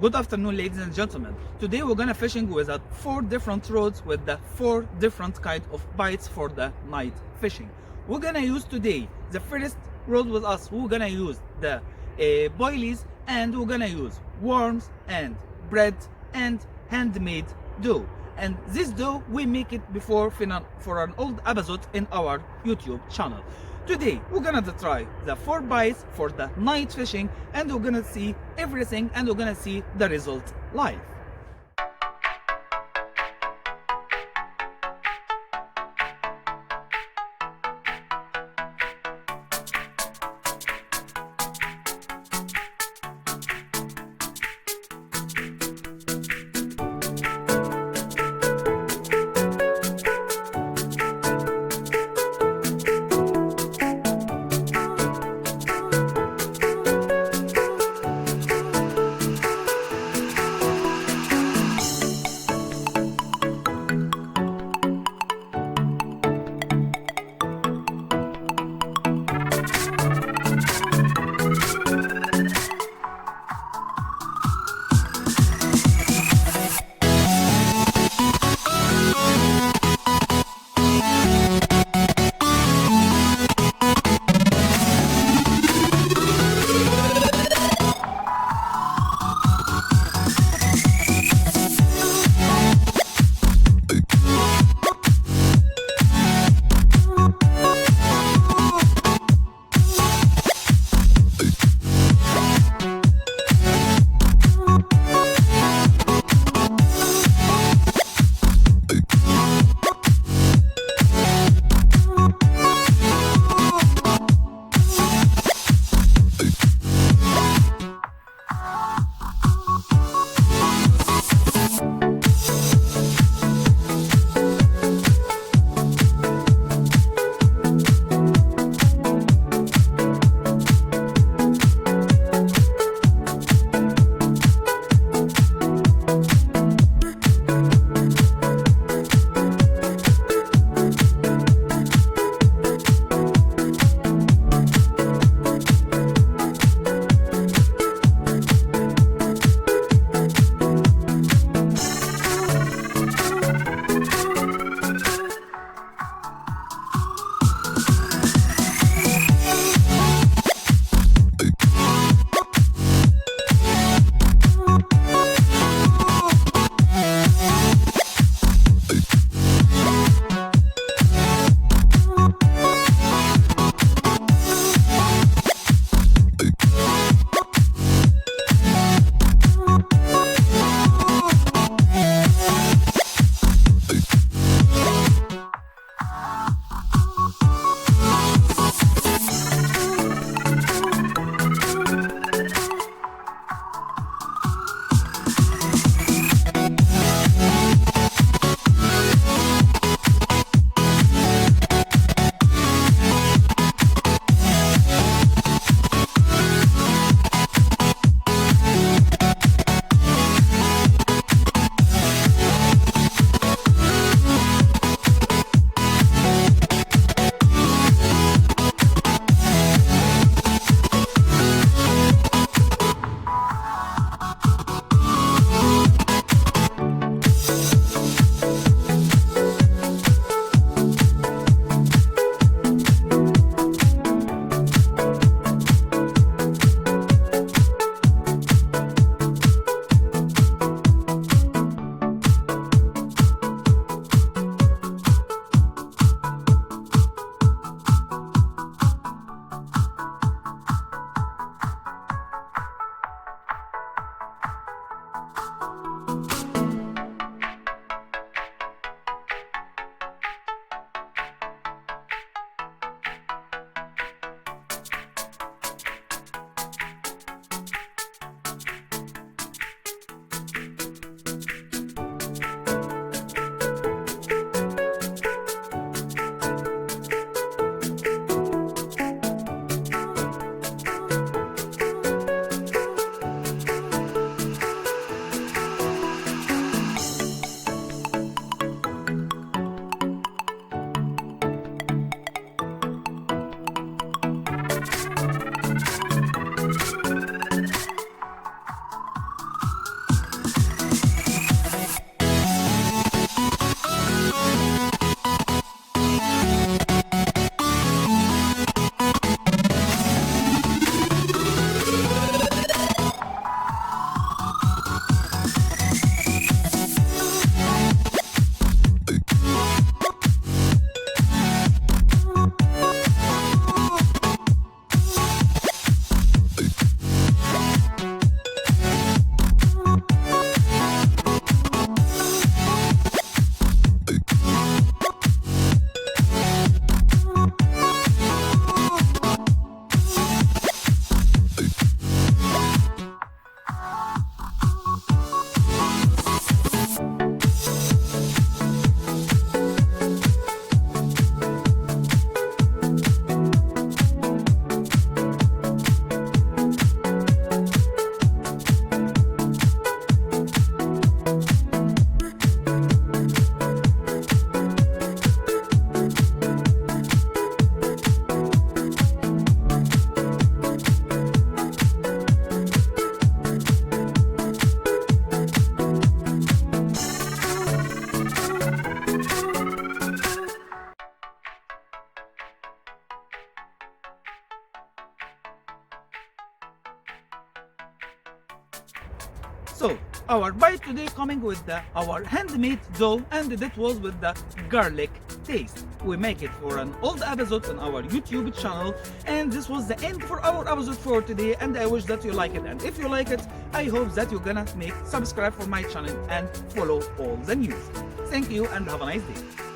Good afternoon, ladies and gentlemen. Today we're gonna fishing with 4 different rods with the 4 different kind of bites for the night fishing. We're gonna use today the first rod with us. We're gonna use the boilies, and we're gonna use worms and bread and handmade dough. And this dough we make it before for an old episode in our YouTube channel. Today we're gonna try the 4 bites for the night fishing, and we're gonna see everything, and we're gonna see the result live. So our bite today coming with our handmade dough, and that was with the garlic taste. We make it for an old episode on our YouTube channel, and this was the end for our episode for today, and I wish that you like it. And if you like it, I hope that you're gonna subscribe for my channel and follow all the news. Thank you and have a nice day.